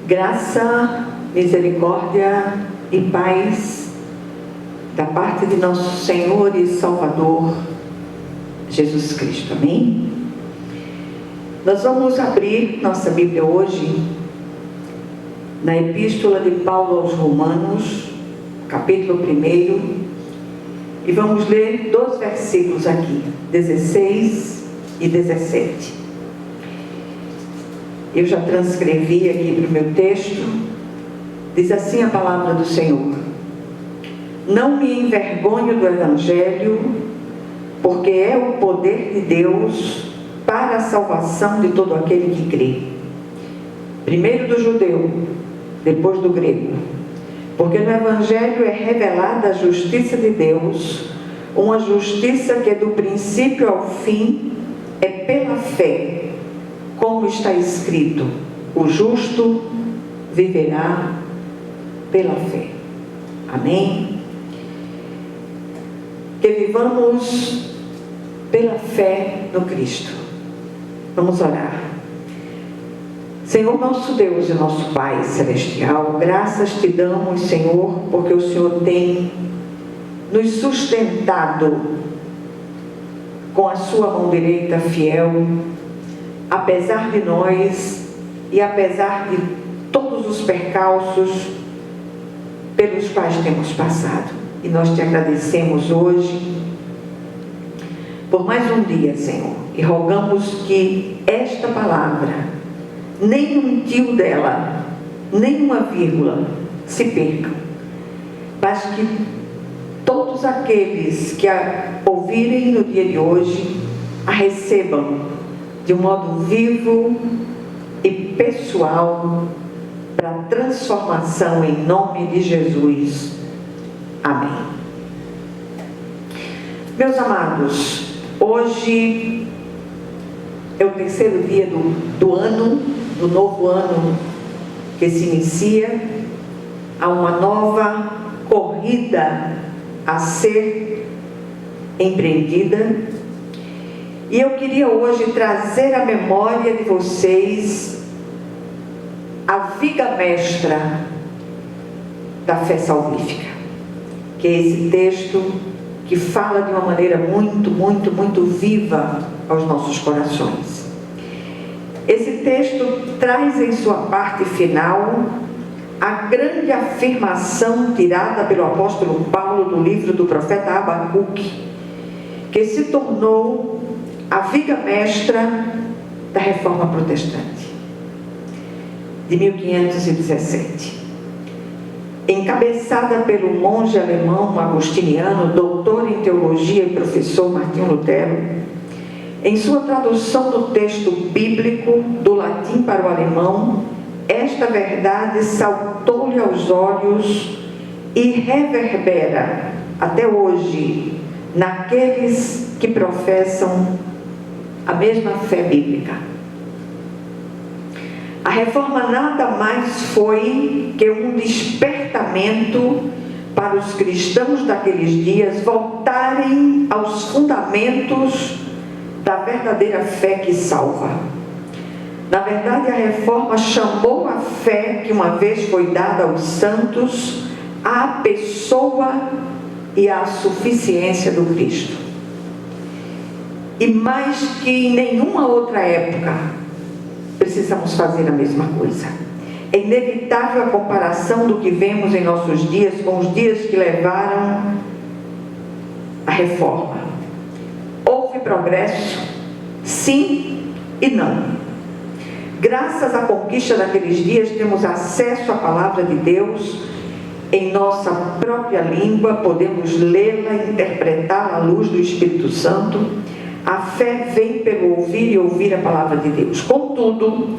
Graça, misericórdia e paz da parte de nosso Senhor e Salvador Jesus Cristo. Amém? Nós vamos abrir nossa Bíblia hoje na Epístola de Paulo aos Romanos, capítulo 1, e vamos ler 2 versículos aqui, 16 e 17. Eu já transcrevi aqui para o meu texto. Diz assim a palavra do Senhor: não me envergonho do Evangelho, porque é o poder de Deus para a salvação de todo aquele que crê, primeiro do judeu, depois do grego, porque no Evangelho é revelada a justiça de Deus, uma justiça que do princípio ao fim é pela fé, como está escrito: o justo viverá pela fé. Amém? Que vivamos pela fé no Cristo. Vamos orar. Senhor nosso Deus e nosso Pai Celestial, graças te damos, Senhor, porque o Senhor tem nos sustentado com a sua mão direita fiel, apesar de nós e apesar de todos os percalços pelos quais temos passado. E nós te agradecemos hoje por mais um dia, Senhor, e rogamos que esta palavra, nem um tio dela, nem uma vírgula se percam, mas que todos aqueles que a ouvirem no dia de hoje a recebam de um modo vivo e pessoal para transformação em nome de Jesus. Amém. Meus amados, hoje é o terceiro dia do ano, do novo ano que se inicia. Há uma nova corrida a ser empreendida. E eu queria hoje trazer à memória de vocês a viga mestra da fé salvífica, que é esse texto que fala de uma maneira muito viva aos nossos corações. Esse texto traz em sua parte final a grande afirmação tirada pelo apóstolo Paulo do livro do profeta Abacuque, que se tornou a viga mestra da Reforma Protestante de 1517, encabeçada pelo monge alemão agostiniano, doutor em teologia e professor Martinho Lutero. Em sua tradução do texto bíblico do latim para o alemão, esta verdade saltou-lhe aos olhos e reverbera até hoje naqueles que professam a mesma fé bíblica. A reforma nada mais foi que um despertamento para os cristãos daqueles dias voltarem aos fundamentos da verdadeira fé que salva. Na verdade, a reforma chamou a fé que uma vez foi dada aos santos à pessoa e à suficiência do Cristo. E mais que em nenhuma outra época, precisamos fazer a mesma coisa. É inevitável a comparação do que vemos em nossos dias com os dias que levaram a reforma. Houve progresso, sim e não. Graças à conquista daqueles dias, temos acesso à palavra de Deus em nossa própria língua, podemos lê-la e interpretá-la à luz do Espírito Santo. A fé vem pelo ouvir e ouvir a palavra de Deus. Contudo,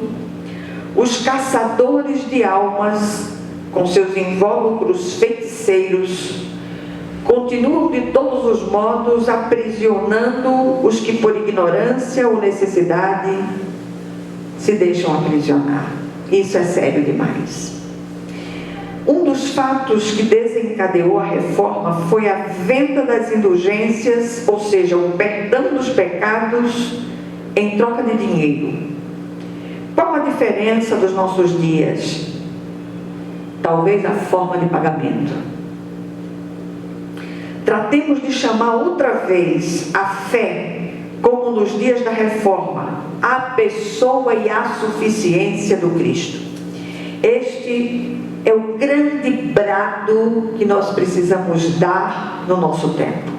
os caçadores de almas, com seus invólucros feiticeiros, continuam de todos os modos aprisionando os que por ignorância ou necessidade se deixam aprisionar. Isso é sério demais. Um dos fatos que desencadeou a reforma foi a venda das indulgências, ou seja, o perdão dos pecados em troca de dinheiro. Qual a diferença dos nossos dias? talvez a forma de pagamento. Tratemos de chamar outra vez a fé, como nos dias da reforma, a pessoa e a suficiência do Cristo. Este é o grande brado que nós precisamos dar no nosso tempo.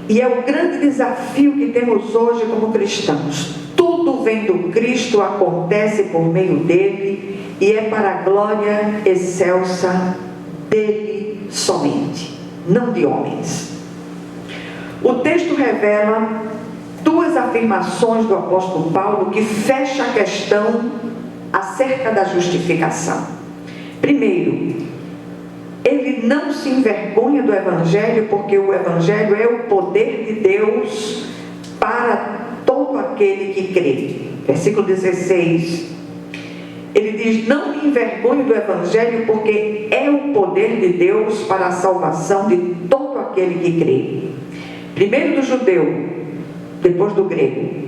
E é o grande desafio que temos hoje como cristãos. Tudo vem do Cristo, acontece por meio dele e é para a glória excelsa dele somente, não de homens. O texto revela duas afirmações do apóstolo Paulo que fecham a questão acerca da justificação. Primeiro, ele não se envergonha do Evangelho, porque o Evangelho é o poder de Deus para todo aquele que crê. Versículo 16, ele diz: não me envergonho do Evangelho, porque é o poder de Deus para a salvação de todo aquele que crê. Primeiro do judeu, depois do grego.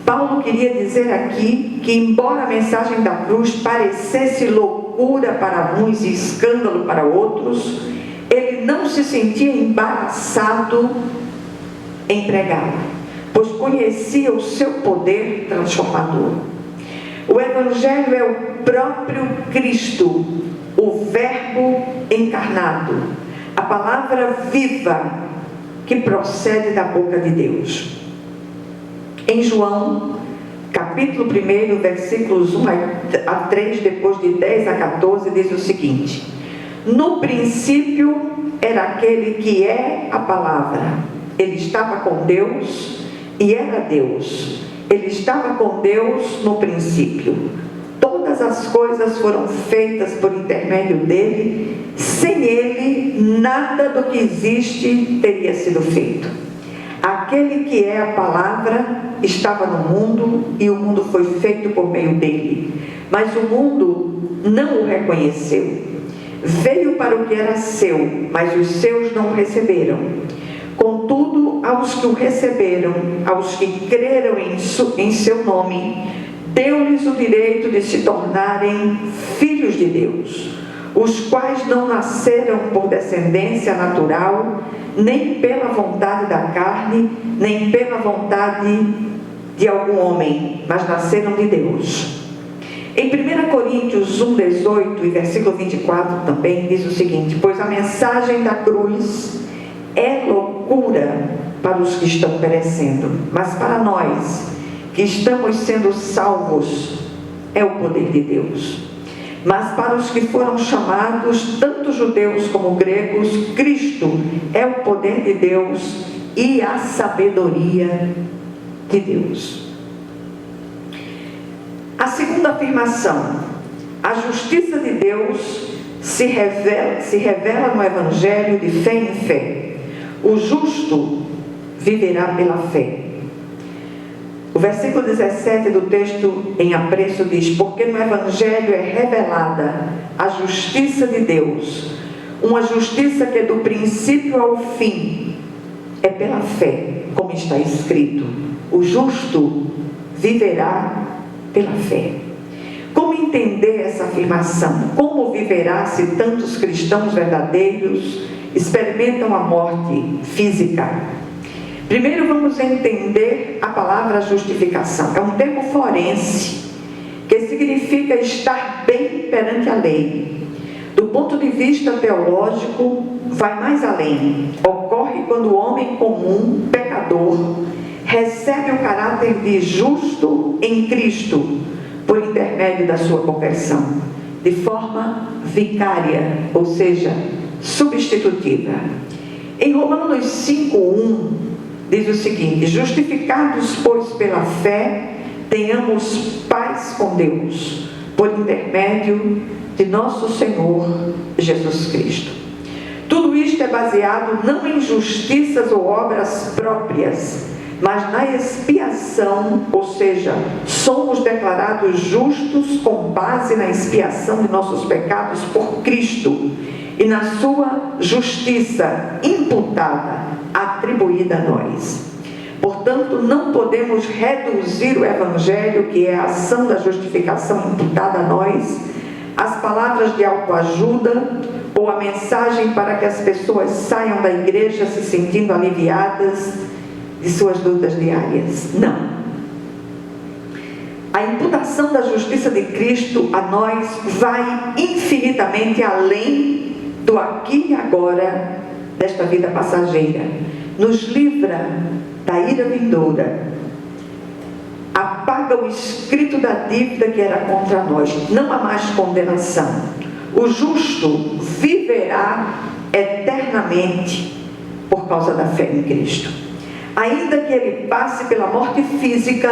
Paulo queria dizer aqui que, embora a mensagem da cruz parecesse loucura para uns e escândalo para outros, ele não se sentia embaraçado em pregá-la, pois conhecia o seu poder transformador. O Evangelho é o próprio Cristo, o Verbo encarnado, a palavra viva que procede da boca de Deus. Em João, capítulo 1, versículos 1 a 3, depois de 10 a 14, diz o seguinte: no princípio era aquele que é a palavra. Ele estava com Deus e era Deus. Ele estava com Deus no princípio. Todas as coisas foram feitas por intermédio dele. Sem ele, nada do que existe teria sido feito. Aquele que é a palavra estava no mundo e o mundo foi feito por meio dele, mas o mundo não o reconheceu. Veio para o que era seu, mas os seus não o receberam. Contudo, aos que o receberam, aos que creram em seu nome, deu-lhes o direito de se tornarem filhos de Deus, os quais não nasceram por descendência natural, nem pela vontade da carne, nem pela vontade de algum homem, mas nasceram de Deus. Em 1 Coríntios 1,18 e versículo 24 também diz o seguinte: pois a mensagem da cruz é loucura para os que estão perecendo, mas para nós que estamos sendo salvos é o poder de Deus. Mas para os que foram chamados, tanto judeus como gregos, Cristo é o poder de Deus e a sabedoria de Deus. A segunda afirmação: a justiça de Deus se revela no Evangelho de fé em fé. O justo viverá pela fé. O versículo 17 do texto em apreço diz: porque no Evangelho é revelada a justiça de Deus, uma justiça que do princípio ao fim é pela fé, como está escrito: o justo viverá pela fé. Como entender essa afirmação? Como viverá se tantos cristãos verdadeiros experimentam a morte física? Primeiro vamos entender a palavra justificação. É um termo forense, que significa estar bem perante a lei. Do ponto de vista teológico, vai mais além. Ocorre quando o homem comum, pecador, recebe o caráter de justo em Cristo, por intermédio da sua conversão, de forma vicária, ou seja, substitutiva. Em Romanos 5:1, diz o seguinte: justificados, pois, pela fé, tenhamos paz com Deus, por intermédio de nosso Senhor Jesus Cristo. Tudo isto é baseado não em justiças ou obras próprias, mas na expiação, ou seja, somos declarados justos com base na expiação de nossos pecados por Cristo e na sua justiça imputada, atribuída a nós. Portanto, não podemos reduzir o Evangelho, que é a ação da justificação imputada a nós, as palavras de autoajuda ou a mensagem para que as pessoas saiam da igreja se sentindo aliviadas de suas lutas diárias. Não. A imputação da justiça de Cristo a nós vai infinitamente além do aqui e agora desta vida passageira. Nos livra da ira vindoura. Apaga o escrito da dívida que era contra nós. Não há mais condenação. O justo viverá eternamente por causa da fé em Cristo. Ainda que ele passe pela morte física,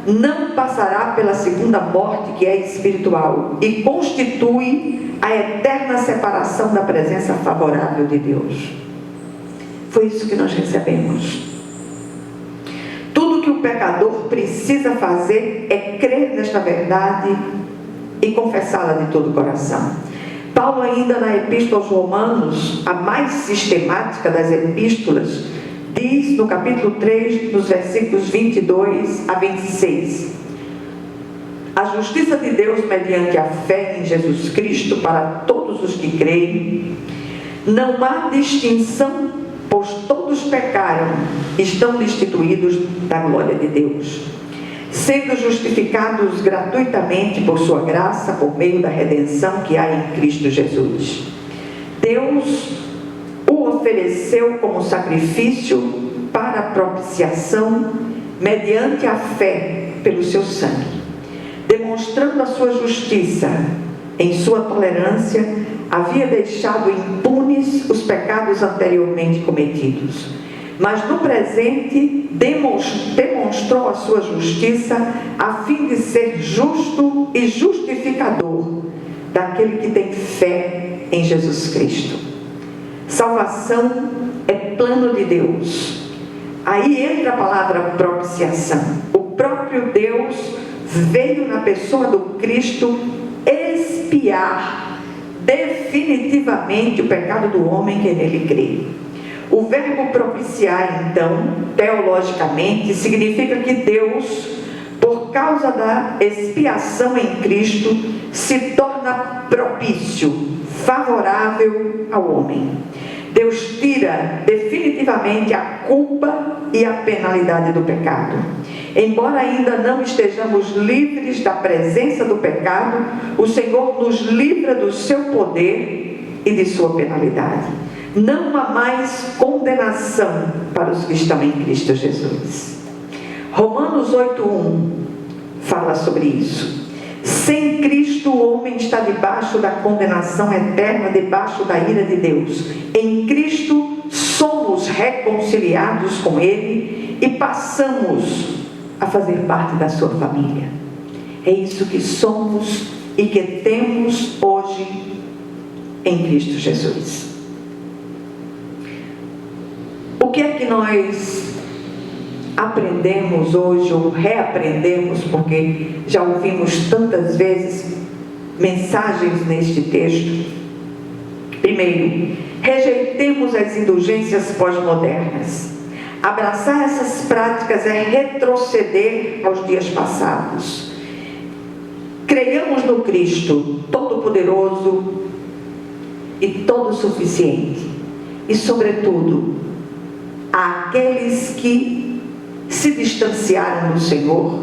não passará pela segunda morte, que é espiritual, e constitui a eterna separação da presença favorável de Deus. Foi isso que nós recebemos. Tudo que o pecador precisa fazer é crer nesta verdade e confessá-la de todo o coração. Paulo, ainda na Epístola aos Romanos, a mais sistemática das epístolas, diz no capítulo 3, nos versículos 22 a 26: a justiça de Deus mediante a fé em Jesus Cristo para todos os que creem, não há distinção, pois todos pecaram e estão destituídos da glória de Deus, sendo justificados gratuitamente por sua graça, por meio da redenção que há em Cristo Jesus. Deus o ofereceu como sacrifício para a propiciação, mediante a fé pelo seu sangue, demonstrando a sua justiça. Em sua tolerância, havia deixado impunes os pecados anteriormente cometidos, mas no presente demonstrou a sua justiça, a fim de ser justo e justificador daquele que tem fé em Jesus Cristo. Salvação é plano de Deus. Aí entra a palavra propiciação. O próprio Deus veio na pessoa do Cristo expiar definitivamente o pecado do homem que nele crê. O verbo propiciar, então, teologicamente, significa que Deus, por causa da expiação em Cristo, se torna propício, favorável ao homem. Deus tira definitivamente a culpa e a penalidade do pecado. Embora ainda não estejamos livres da presença do pecado, o Senhor nos livra do seu poder e de sua penalidade. Não há mais condenação para os que estão em Cristo Jesus. Romanos 8:1 fala sobre isso. Sem Cristo o homem está debaixo da condenação eterna, debaixo da ira de Deus. Em Cristo somos reconciliados com Ele e passamos a fazer parte da sua família. É isso que somos e que temos hoje em Cristo Jesus. O que é que nós aprendemos hoje, ou reaprendemos, porque já ouvimos tantas vezes mensagens neste texto? Primeiro, rejeitemos as indulgências pós-modernas. Abraçar essas práticas é retroceder aos dias passados. Creiamos no Cristo Todo-Poderoso e Todo-Suficiente, e sobretudo àqueles que se distanciaram do Senhor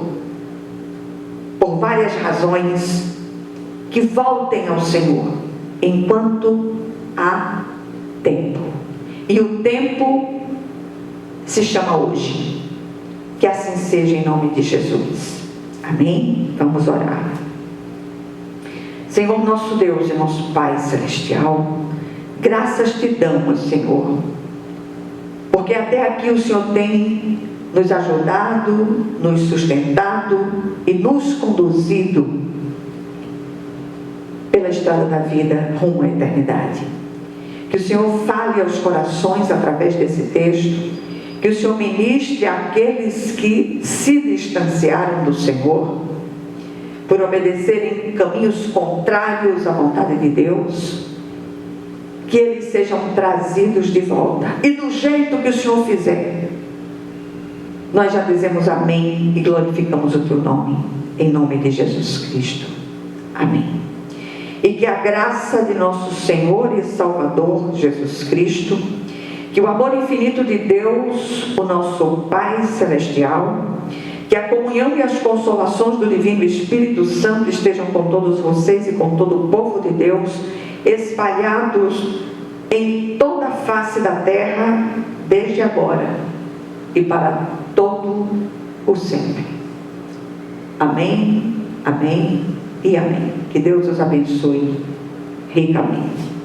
por várias razões, que voltem ao Senhor enquanto há tempo. E o tempo se chama hoje. Que assim seja, em nome de Jesus. Amém? Vamos orar. Senhor nosso Deus e nosso Pai Celestial, graças te damos, Senhor, porque até aqui o Senhor tem nos ajudado, nos sustentado e nos conduzido pela estrada da vida rumo à eternidade. Que o Senhor fale aos corações através desse texto, que o Senhor ministre àqueles que se distanciaram do Senhor por obedecerem caminhos contrários à vontade de Deus, que eles sejam trazidos de volta, e do jeito que o Senhor fizer, nós já dizemos amém e glorificamos o teu nome, em nome de Jesus Cristo. Amém. e que a graça de nosso Senhor e Salvador Jesus Cristo, que o amor infinito de Deus, o nosso Pai Celestial, que a comunhão e as consolações do Divino Espírito Santo estejam com todos vocês e com todo o povo de Deus, espalhados em toda a face da terra, desde agora e para todo o sempre. Amém, amém e amém. Que Deus os abençoe ricamente.